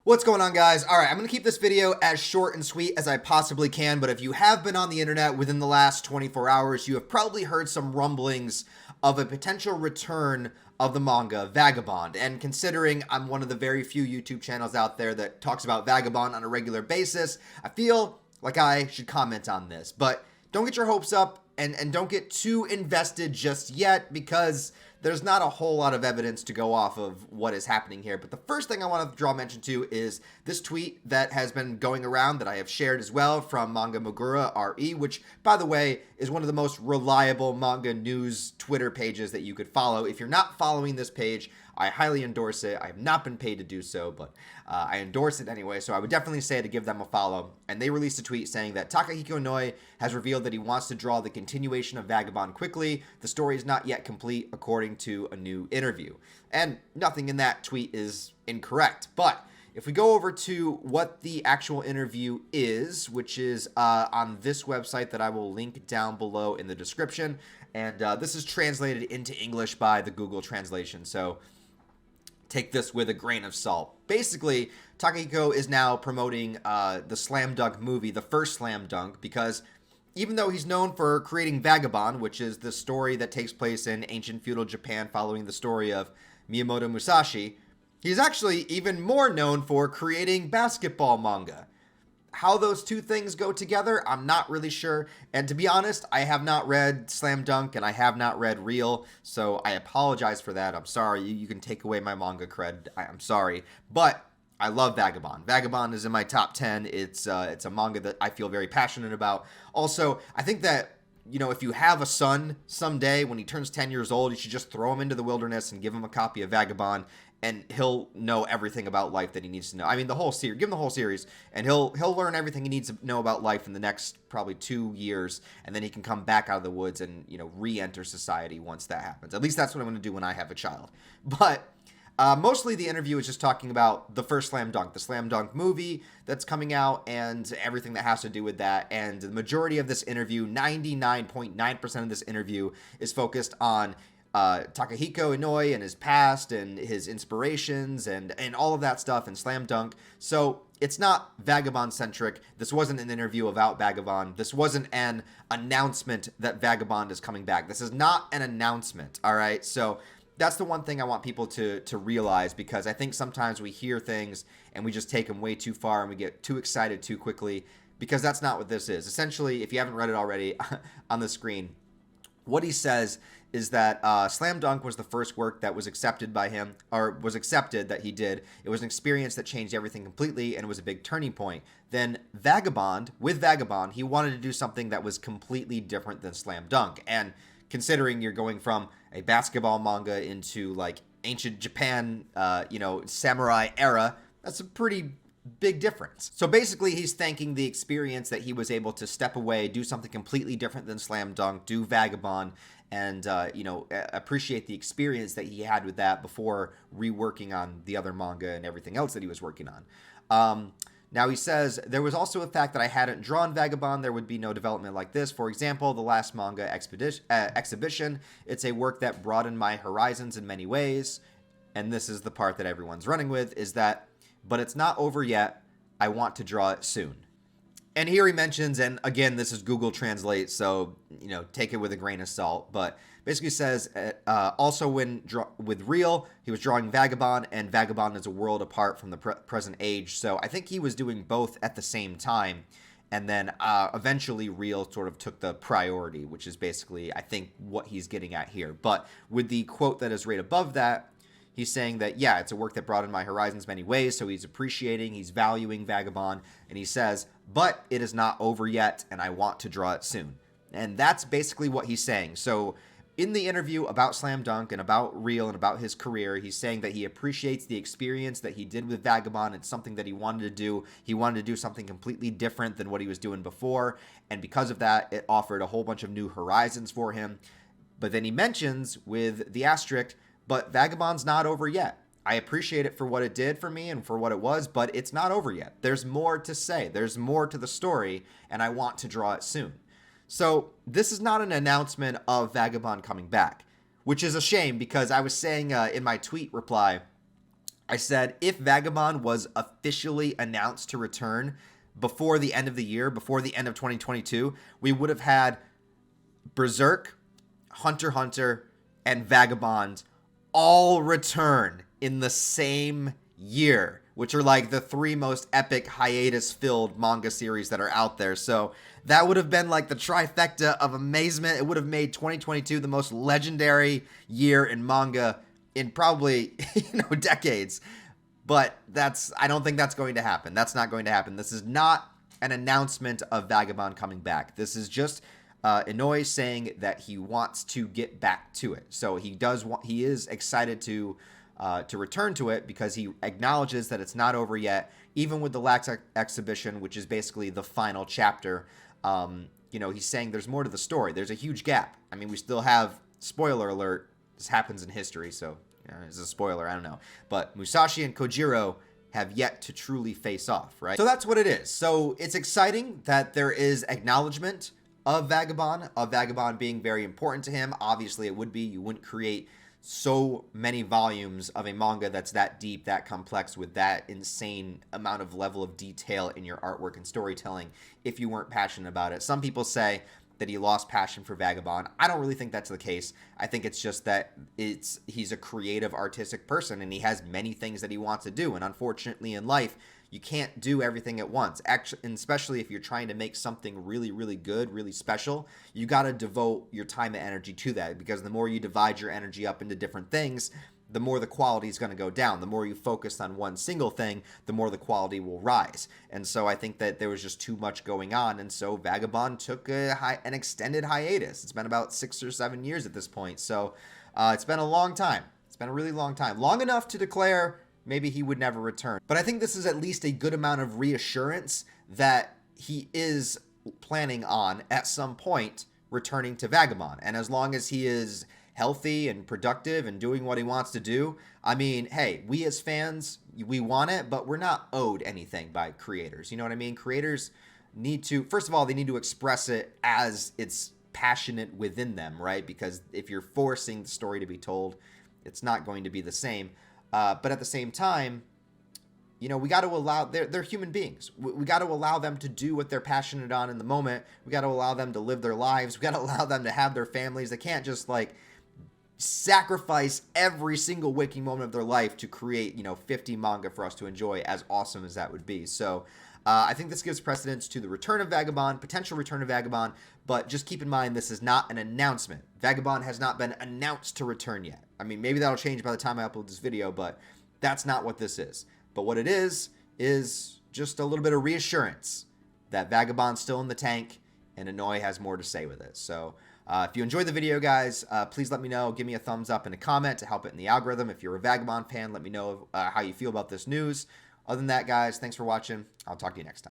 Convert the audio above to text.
What's going on, guys? All right, I'm going to keep this video as short and sweet as I possibly can, but if you have been on the internet within the last 24 hours, you have probably heard some rumblings of a potential return of the manga Vagabond. And considering I'm one of the very few YouTube channels out there that talks about Vagabond on a regular basis, I feel like I should comment on this. But don't get your hopes up and don't get too invested just yet, because there's not a whole lot of evidence to go off of what is happening here. But the first thing I want to draw mention to is this tweet that has been going around that I have shared as well from Manga Mogura RE, which, by the way, is one of the most reliable manga news Twitter pages that you could follow. If you're not following this page, I highly endorse it. I have not been paid to do so, but I endorse it anyway, so I would definitely say to give them a follow. And they released a tweet saying that Takahiko Inoue has revealed that he wants to draw the continuation of Vagabond quickly. The story is not yet complete, according to a new interview. And nothing in that tweet is incorrect. But if we go over to what the actual interview is, which is on this website that I will link down below in the description, and this is translated into English by the Google translation, so take this with a grain of salt. Basically, Takahiko is now promoting the Slam Dunk movie, the first Slam Dunk, because even though he's known for creating Vagabond, which is the story that takes place in ancient feudal Japan following the story of Miyamoto Musashi, he's actually even more known for creating basketball manga. How those two things go together, I'm not really sure. And to be honest, I have not read Slam Dunk and I have not read Real, so I apologize for that. I'm sorry. You can take away my manga cred. I'm sorry. But I love Vagabond. Vagabond is in my top 10. It's a manga that I feel very passionate about. Also, I think that, you know, if you have a son someday when he turns 10 years old, you should just throw him into the wilderness and give him a copy of Vagabond, and he'll know everything about life that he needs to know. I mean, the whole series, give him the whole series, and he'll learn everything he needs to know about life in the next probably 2 years, and then he can come back out of the woods and, you know, re-enter society once that happens. At least that's what I'm going to do when I have a child. But mostly the interview is just talking about the first Slam Dunk, the Slam Dunk movie that's coming out, and everything that has to do with that. And the majority of this interview, 99.9% of this interview, is focused on Takahiko Inoue and his past and his inspirations and all of that stuff in Slam Dunk. So it's not Vagabond centric. This wasn't an interview about Vagabond. This wasn't an announcement that Vagabond is coming back. This is not an announcement, all right? So that's the one thing I want people to realize, because I think sometimes we hear things and we just take them way too far and we get too excited too quickly, because that's not what this is. Essentially, if you haven't read it already on the screen, what he says is that Slam Dunk was the first work that was accepted by him, or was accepted that he did. It was an experience that changed everything completely, and it was a big turning point. Then with Vagabond, he wanted to do something that was completely different than Slam Dunk. And considering you're going from a basketball manga into like ancient Japan, samurai era, that's a pretty big difference. So basically, he's thanking the experience that he was able to step away, do something completely different than Slam Dunk, do Vagabond, and appreciate the experience that he had with that before reworking on the other manga and everything else that he was working on. Now he says, there was also a fact that I hadn't drawn Vagabond, there would be no development like this. For example, the last manga exhibition, it's a work that broadened my horizons in many ways. And this is the part that everyone's running with, is that, but it's not over yet. I want to draw it soon. And here he mentions, and again, this is Google Translate, so, you know, take it with a grain of salt, but basically says, also with Real, he was drawing Vagabond, and Vagabond is a world apart from the present age, so I think he was doing both at the same time, and then eventually Real sort of took the priority, which is basically, I think, what he's getting at here. But with the quote that is right above that, he's saying that, yeah, it's a work that broadened my horizons many ways, so he's appreciating, he's valuing Vagabond, and he says, but it is not over yet, and I want to draw it soon. And that's basically what he's saying. So in the interview about Slam Dunk and about Real and about his career, he's saying that he appreciates the experience that he did with Vagabond. It's something that he wanted to do. He wanted to do something completely different than what he was doing before, and because of that, it offered a whole bunch of new horizons for him. But then he mentions, with the asterisk, but Vagabond's not over yet. I appreciate it for what it did for me and for what it was, but it's not over yet. There's more to say. There's more to the story, and I want to draw it soon. So this is not an announcement of Vagabond coming back, which is a shame, because I was saying in my tweet reply I said if Vagabond was officially announced to return before the end of the year, before the end of 2022, we would have had Berserk, Hunter x Hunter, and Vagabond all return in the same year, which are like the three most epic hiatus-filled manga series that are out there. So that would have been like the trifecta of amazement. It would have made 2022 the most legendary year in manga in probably, decades. But I don't think that's going to happen. That's not going to happen. This is not an announcement of Vagabond coming back. This is just Inoue saying that he wants to get back to it. So he is excited to return to it because he acknowledges that it's not over yet, even with the last exhibition, which is basically the final chapter. He's saying there's more to the story. There's a huge gap. I mean, we still have, spoiler alert, this happens in history, so it's a spoiler, I don't know. But Musashi and Kojiro have yet to truly face off, right? So that's what it is. So it's exciting that there is acknowledgement of Vagabond being very important to him. Obviously, it would be. You wouldn't create so many volumes of a manga that's that deep, that complex, with that insane amount of level of detail in your artwork and storytelling if you weren't passionate about it. Some people say that he lost passion for Vagabond. I don't really think that's the case. I think it's just that he's a creative, artistic person, and he has many things that he wants to do. And unfortunately in life, you can't do everything at once. Actually, and especially if you're trying to make something really, really good, really special, you got to devote your time and energy to that, because the more you divide your energy up into different things, the more the quality is going to go down. The more you focus on one single thing, the more the quality will rise. And so I think that there was just too much going on. And so Vagabond took an extended hiatus. It's been about 6 or 7 years at this point. So it's been a long time. It's been a really long time. Long enough to declare maybe he would never return. But I think this is at least a good amount of reassurance that he is planning on, at some point, returning to Vagabond. And as long as he is healthy and productive and doing what he wants to do, I mean, hey, we as fans, we want it, but we're not owed anything by creators. You know what I mean? Creators need to, first of all, they need to express it as it's passionate within them, right? Because if you're forcing the story to be told, it's not going to be the same. But at the same time, we got to allow, they're human beings. We got to allow them to do what they're passionate on in the moment. We got to allow them to live their lives. We got to allow them to have their families. They can't just sacrifice every single waking moment of their life to create, 50 manga for us to enjoy, as awesome as that would be. So I think this gives precedence to the return of Vagabond, potential return of Vagabond, but just keep in mind this is not an announcement. Vagabond has not been announced to return yet. I mean, maybe that'll change by the time I upload this video, but that's not what this is. But what it is just a little bit of reassurance that Vagabond's still in the tank and Inoue has more to say with it. So if you enjoyed the video, guys, please let me know. Give me a thumbs up and a comment to help it in the algorithm. If you're a Vagabond fan, let me know how you feel about this news. Other than that, guys, thanks for watching. I'll talk to you next time.